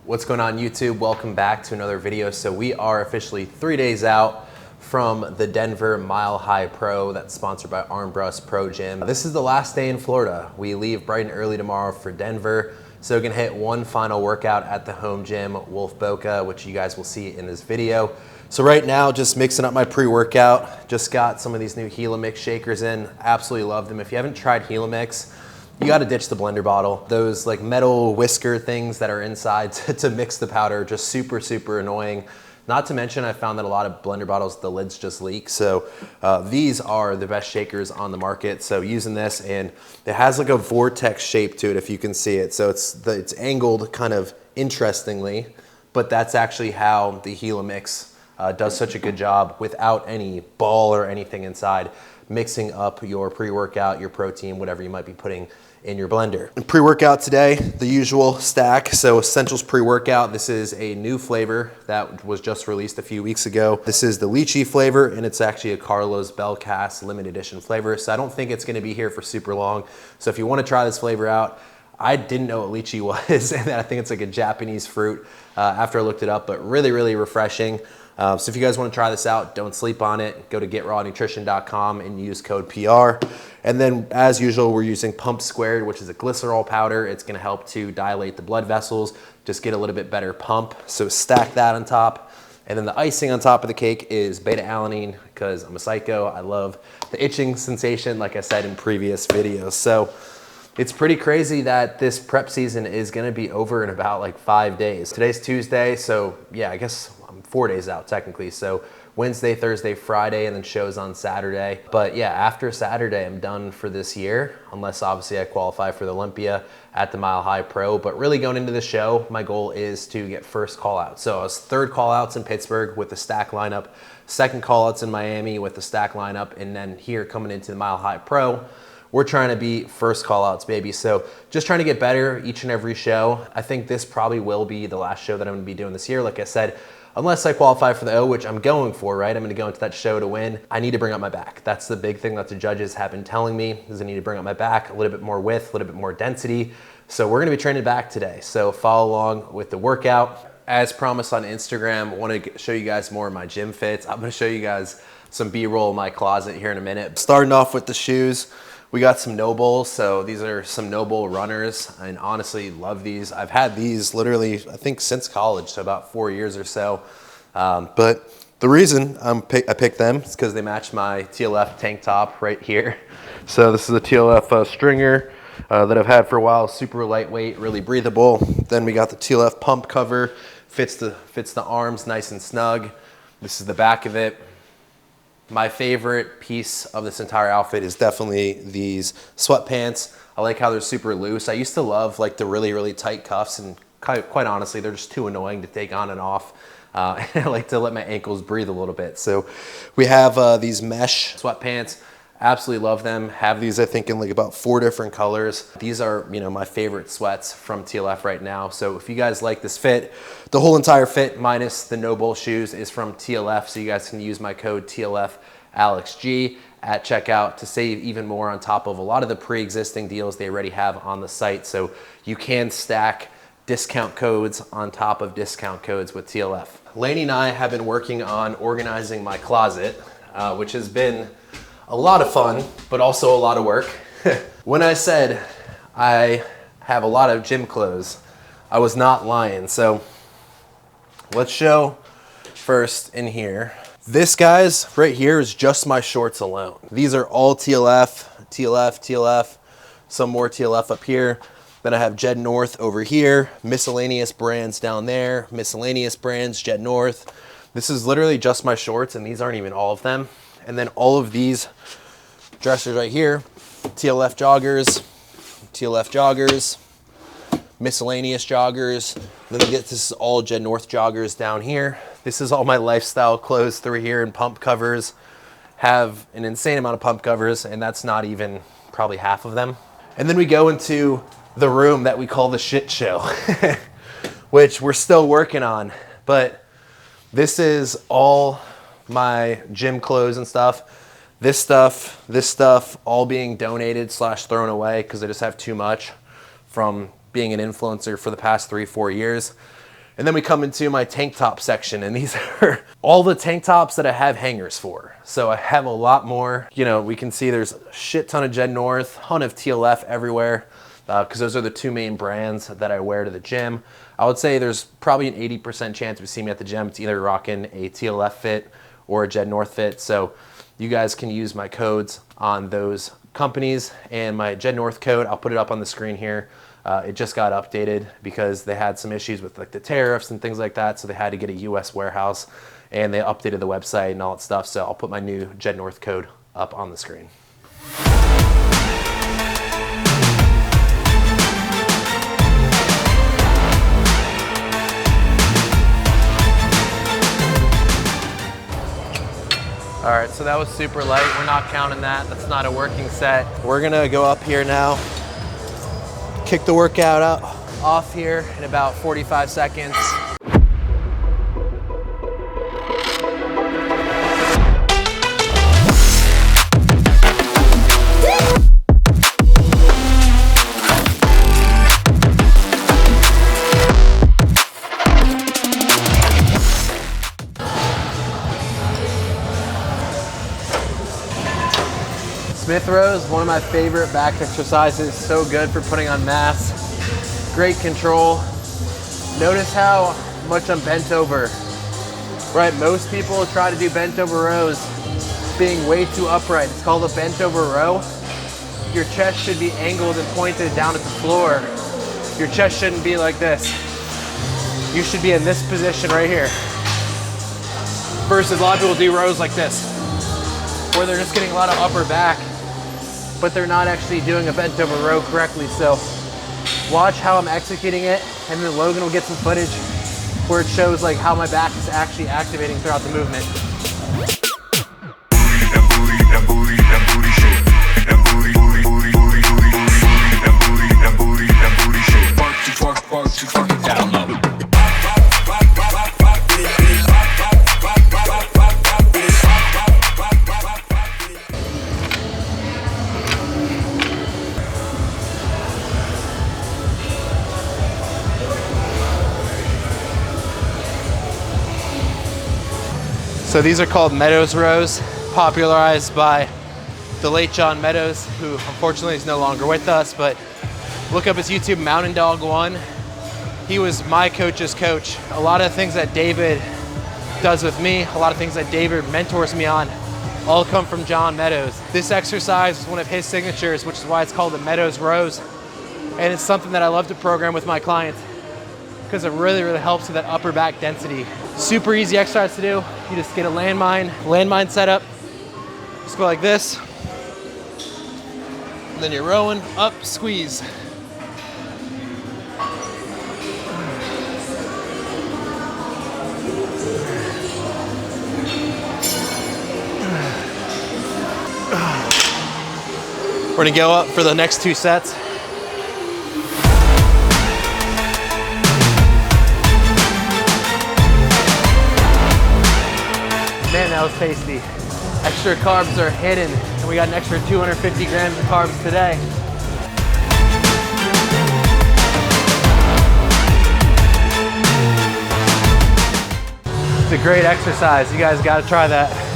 What's going on YouTube? Welcome back to another video. So we are officially 3 days out from the Denver Mile High Pro that's sponsored by Armbrust Pro Gym. This is the last day in Florida. We leave bright and early tomorrow for Denver. So we're gonna hit one final workout at the home gym, Wolf Boca, which you guys will see in this video. So right now, just mixing up my pre-workout. Just got some of these new Helomix shakers in. Absolutely love them. If you haven't tried Helomix, you got to ditch the blender bottle. Those like metal whisker things that are inside to mix the powder, just super, super annoying. Not to mention, I found that a lot of blender bottles, the lids just leak. So these are the best shakers on the market. So using this, and it has like a vortex shape to it, if you can see it. So it's angled kind of interestingly, but that's actually how the Helomix does such a good job without any ball or anything inside, mixing up your pre-workout, your protein, whatever you might be putting in your blender. And pre-workout today, the usual stack. So Essentials pre-workout. This is a new flavor that was just released a few weeks ago. This is the lychee flavor, and it's actually a Carlos Belcast limited edition flavor. So I don't think it's gonna be here for super long. So if you wanna try this flavor out, I didn't know what lychee was, and I think it's like a Japanese fruit after I looked it up, but really, really refreshing. So if you guys want to try this out, don't sleep on it. Go to getrawnutrition.com and use code PR. And then as usual, we're using Pump Squared, which is a glycerol powder. It's going to help to dilate the blood vessels, just get a little bit better pump. So stack that on top. And then the icing on top of the cake is beta-alanine, because I'm a psycho. I love the itching sensation, like I said in previous videos. So it's pretty crazy that this prep season is going to be over in about like 5 days. Today's Tuesday, so yeah, I guess I'm 4 days out technically. So Wednesday, Thursday, Friday, and then shows on Saturday. But yeah, after Saturday, I'm done for this year, unless obviously I qualify for the Olympia at the Mile High Pro. But really going into the show, my goal is to get first call out. So I was third call outs in Pittsburgh with the stack lineup, second call outs in Miami with the stack lineup, and then here coming into the Mile High Pro, we're trying to be first call outs, baby. So just trying to get better each and every show. I think this probably will be the last show that I'm gonna be doing this year. Like I said, unless I qualify for the O, which I'm going for, right? I'm gonna go into that show to win. I need to bring up my back. That's the big thing that the judges have been telling me, is I need to bring up my back, a little bit more width, a little bit more density. So we're gonna be training back today. So follow along with the workout. As promised on Instagram, I wanna show you guys more of my gym fits. I'm gonna show you guys some B-roll in my closet here in a minute. Starting off with the shoes. We got some Nobles, so these are some Noble runners, and honestly love these. I've had these literally, I think since college, so about 4 years or so. But the reason I picked them is because they match my TLF tank top right here. So this is a TLF stringer that I've had for a while, super lightweight, really breathable. Then we got the TLF pump cover, fits the arms nice and snug. This is the back of it. My favorite piece of this entire outfit is definitely these sweatpants. I like how they're super loose. I used to love like the really, really tight cuffs, and quite honestly, they're just too annoying to take on and off. And I like to let my ankles breathe a little bit. So we have these mesh sweatpants. Absolutely love them. Have these, I think, in like about 4 different colors. These are, you know, my favorite sweats from TLF right now. So if you guys like this fit, the whole entire fit minus the Noble shoes is from TLF. So you guys can use my code TLFAlexG at checkout to save even more on top of a lot of the pre-existing deals they already have on the site. So you can stack discount codes on top of discount codes with TLF. Lainey and I have been working on organizing my closet, which has been a lot of fun, but also a lot of work. When I said I have a lot of gym clothes, I was not lying. So let's show first in here. This, guys, right here is just my shorts alone. These are all TLF, some more TLF up here. Then I have Jed North over here, miscellaneous brands down there, miscellaneous brands, Jed North. This is literally just my shorts, and these aren't even all of them. And then all of these dressers right here, TLF joggers, miscellaneous joggers. Then we get this is all Jed North joggers down here. This is all my lifestyle clothes through here, and pump covers. Have an insane amount of pump covers, and that's not even probably half of them. And then we go into the room that we call the shit show, which we're still working on. But this is all my gym clothes and stuff. This stuff, all being donated / thrown away because I just have too much from being an influencer for the past 3-4 years. And then we come into my tank top section, and these are all the tank tops that I have hangers for. So I have a lot more. You know, we can see there's a shit ton of Jed North, ton of TLF everywhere, because those are the two main brands that I wear to the gym. I would say there's probably an 80% chance if you see me at the gym, it's either rocking a TLF fit or a Jed North fit. So you guys can use my codes on those companies, and my Jed North code, I'll put it up on the screen here. It just got updated because they had some issues with like the tariffs and things like that. So they had to get a US warehouse, and they updated the website and all that stuff. So I'll put my new Jed North code up on the screen. All right, so that was super light. We're not counting that. That's not a working set. We're gonna go up here now, kick the workout out off here in about 45 seconds. Smith rows, one of my favorite back exercises. So good for putting on mass. Great control. Notice how much I'm bent over. Right, most people try to do bent over rows being way too upright. It's called a bent over row. Your chest should be angled and pointed down at the floor. Your chest shouldn't be like this. You should be in this position right here. Versus a lot of people do rows like this, where they're just getting a lot of upper back, but they're not actually doing a bent over row correctly. So watch how I'm executing it, and then Logan will get some footage where it shows like how my back is actually activating throughout the movement. So these are called Meadows rows, popularized by the late John Meadows, who unfortunately is no longer with us, but look up his YouTube, Mountain Dog 1. He was my coach's coach. A lot of things that David does with me, a lot of things that David mentors me on, all come from John Meadows. This exercise is one of his signatures, which is why it's called the Meadows rows. And it's something that I love to program with my clients because it really, really helps with that upper back density. Super easy exercise to do. You just get a landmine setup. Just go like this. And then you're rowing up, squeeze. We're gonna go up for the next 2 sets. Man, that was tasty. Extra carbs are hidden, and we got an extra 250 grams of carbs today. It's a great exercise. You guys gotta try that.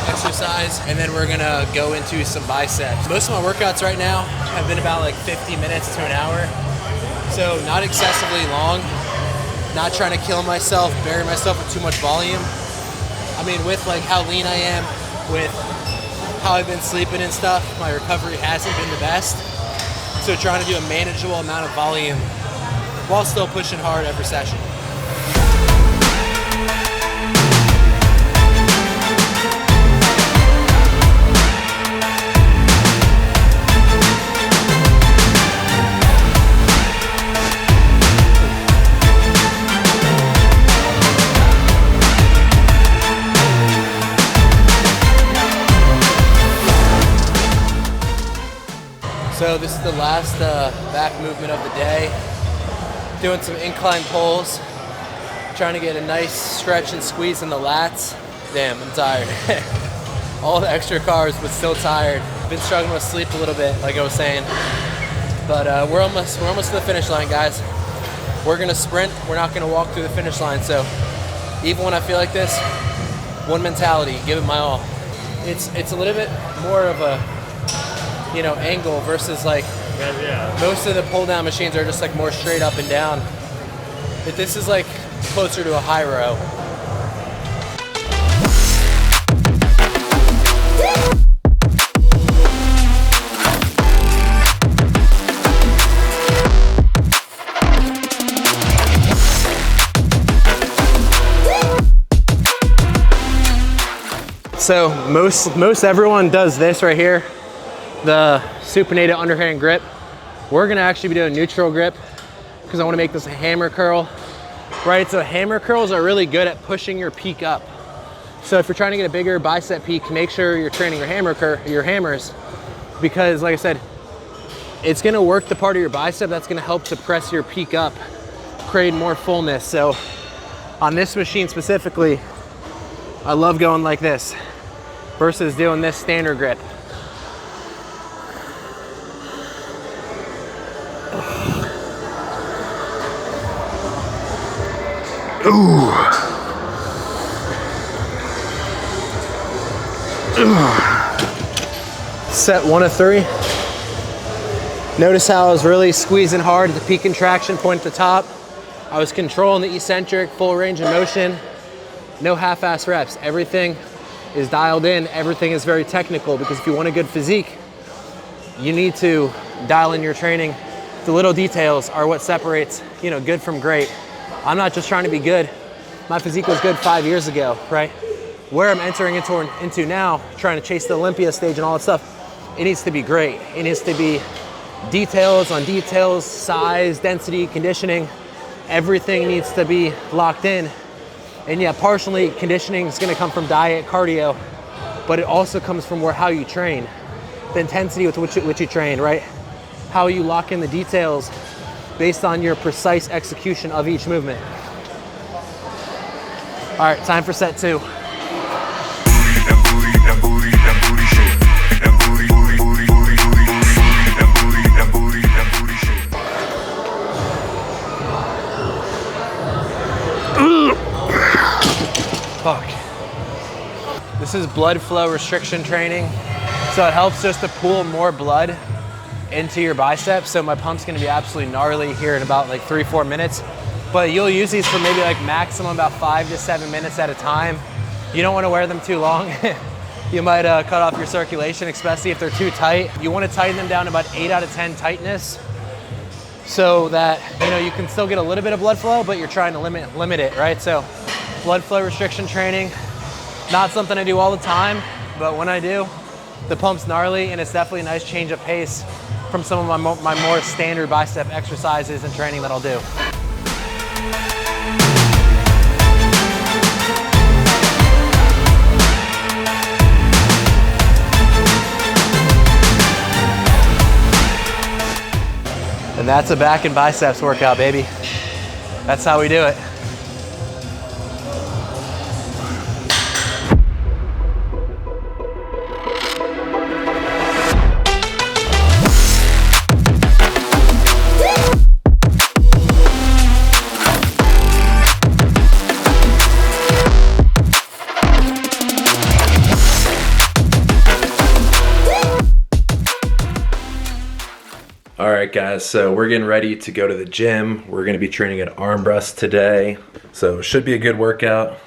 Exercise, and then we're gonna go into some biceps. Most of my workouts right now have been about like 50 minutes to an hour, so not excessively long, not trying to kill myself, bury myself with too much volume. I mean, with like how lean I am, with how I've been sleeping and stuff, my recovery hasn't been the best, so trying to do a manageable amount of volume while still pushing hard every session. So this is the last back movement of the day. Doing some incline pulls. trying to get a nice stretch and squeeze in the lats. Damn, I'm tired. All the extra carbs, but still tired. Been struggling with sleep a little bit, like I was saying. But we're almost to the finish line, guys. We're gonna sprint. We're not gonna walk through the finish line. So even when I feel like this, one mentality, give it my all. It's a little bit more of a, you know, angle versus like most of the pull down machines are just like more straight up and down. But this is like closer to a high row. So most everyone does this right here, the supinated underhand grip. We're gonna actually be doing neutral grip because I wanna make this a hammer curl, right? So hammer curls are really good at pushing your peak up. So if you're trying to get a bigger bicep peak, make sure you're training your hammers, because like I said, it's gonna work the part of your bicep that's gonna help to press your peak up, create more fullness. So on this machine specifically, I love going like this versus doing this standard grip. Ooh. Set 1 of 3. Notice how I was really squeezing hard at the peak contraction point at the top. I was controlling the eccentric, full range of motion. No half-ass reps. Everything is dialed in. Everything is very technical, because if you want a good physique, you need to dial in your training. The little details are what separates, you know, good from great. I'm not just trying to be good. My physique was good 5 years ago, right? Where I'm entering into now, trying to chase the Olympia stage and all that stuff, it needs to be great. It needs to be details on details, size, density, conditioning. Everything needs to be locked in. And yeah, partially conditioning is gonna come from diet, cardio, but it also comes from how you train, the intensity with which you train, right? How you lock in the details based on your precise execution of each movement. All right, time for set 2. Fuck. This is blood flow restriction training. So it helps just to pool more blood into your biceps. So my pump's gonna be absolutely gnarly here in about like 3-4 minutes. But you'll use these for maybe like maximum about 5 to 7 minutes at a time. You don't wanna wear them too long. You might cut off your circulation, especially if they're too tight. You wanna tighten them down to about 8 out of 10 tightness, so that, you know, you can still get a little bit of blood flow, but you're trying to limit it, right? So blood flow restriction training, not something I do all the time, but when I do, the pump's gnarly, and it's definitely a nice change of pace from some of my more standard bicep exercises and training that I'll do. And that's a back and biceps workout, baby. That's how we do it. All right, guys, so we're getting ready to go to the gym. We're gonna be training at arm thrust today. So should be a good workout.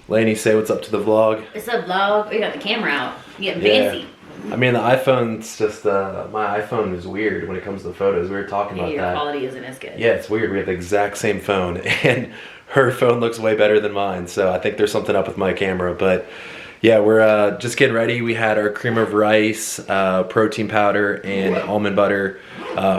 Lainey, say what's up to the vlog. It's a vlog. We got the camera out. You getting fancy. I mean, the iPhone's just, my iPhone is weird when it comes to the photos. We were talking about your that. quality isn't as good. Yeah, it's weird. We have the exact same phone, and her phone looks way better than mine. So I think there's something up with my camera, but yeah, we're just getting ready. We had our cream of rice, protein powder, and almond butter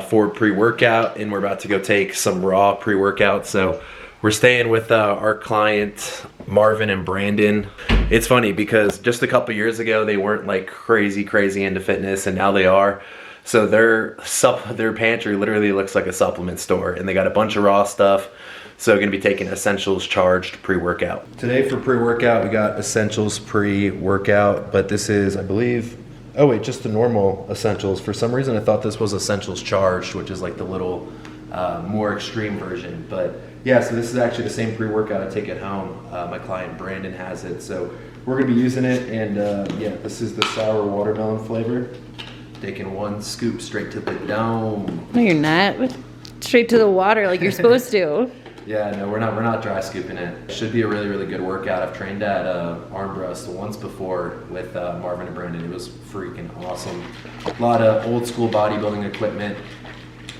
for pre-workout, and we're about to go take some raw pre-workout. So we're staying with our client, Marvin and Brandon. It's funny because just a couple years ago, they weren't like crazy into fitness, and now they are. So their pantry literally looks like a supplement store, and they got a bunch of raw stuff. So gonna be taking Essentials Charged pre-workout. Today for pre-workout, we got Essentials pre-workout, but this is, I believe, oh wait, just the normal Essentials. For some reason, I thought this was Essentials Charged, which is like the little more extreme version. But yeah, so this is actually the same pre-workout I take at home. My client Brandon has it, so we're gonna be using it. And yeah, this is the sour watermelon flavor. Taking 1 scoop straight to the dome. No, you're not. Straight to the water like you're supposed to. Yeah, no, we're not dry scooping it. Should be a really, really good workout. I've trained at Armbrust once before with Marvin and Brendan. It was freaking awesome. A lot of old school bodybuilding equipment,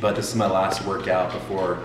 but this is my last workout before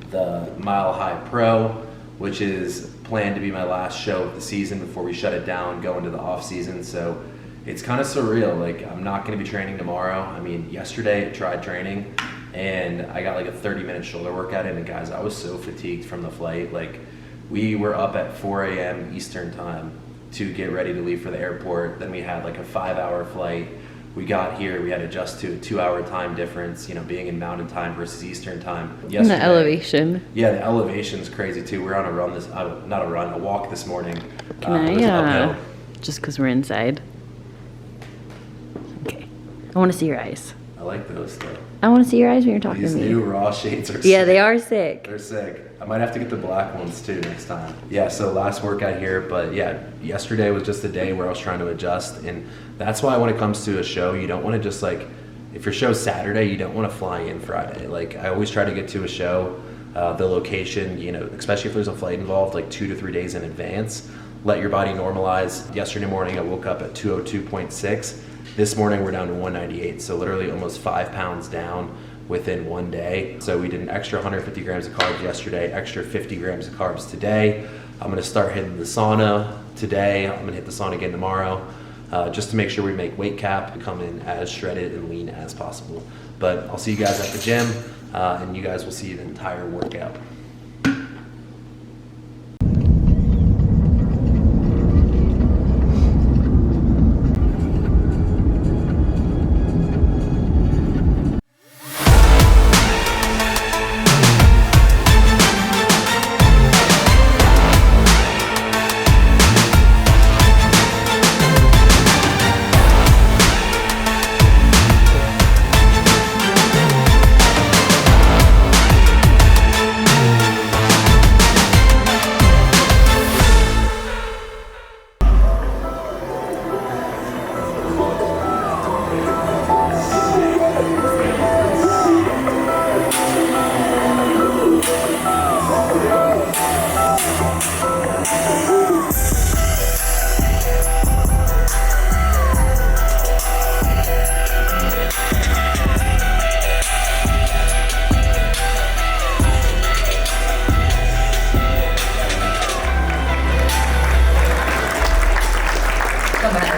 the Mile High Pro, which is planned to be my last show of the season before we shut it down, go into the off season. So it's kind of surreal. Like, I'm not gonna be training tomorrow. I mean, yesterday I tried training and I got like a 30-minute shoulder workout in, and guys, I was so fatigued from the flight. Like, we were up at 4 a.m. Eastern time to get ready to leave for the airport. Then we had like a 5-hour flight. We got here, we had to adjust to a 2-hour time difference, you know, being in mountain time versus Eastern time. Yesterday, and the elevation. Yeah, the elevation's crazy too. We're on a run a walk this morning. Can I, just because we're inside. Okay, I want to see your eyes. I like those though. I want to see your eyes when you're talking These to me. new raw shades are sick. Yeah, they are sick. They're sick. I might have to get the black ones too next time. Yeah, so last workout here, but yeah, yesterday was just a day where I was trying to adjust, and that's why when it comes to a show, you don't want to just like, if your show's Saturday, you don't want to fly in Friday. Like, I always try to get to a show, the location, you know, especially if there's a flight involved, like 2 to 3 days in advance. Let your body normalize. Yesterday morning, I woke up at 202.6. This morning, we're down to 198, so literally almost 5 pounds down within 1 day. So we did an extra 150 grams of carbs yesterday, extra 50 grams of carbs today. I'm gonna start hitting the sauna today. I'm gonna hit the sauna again tomorrow, just to make sure we make weight cap and come in as shredded and lean as possible. But I'll see you guys at the gym, and you guys will see the entire workout.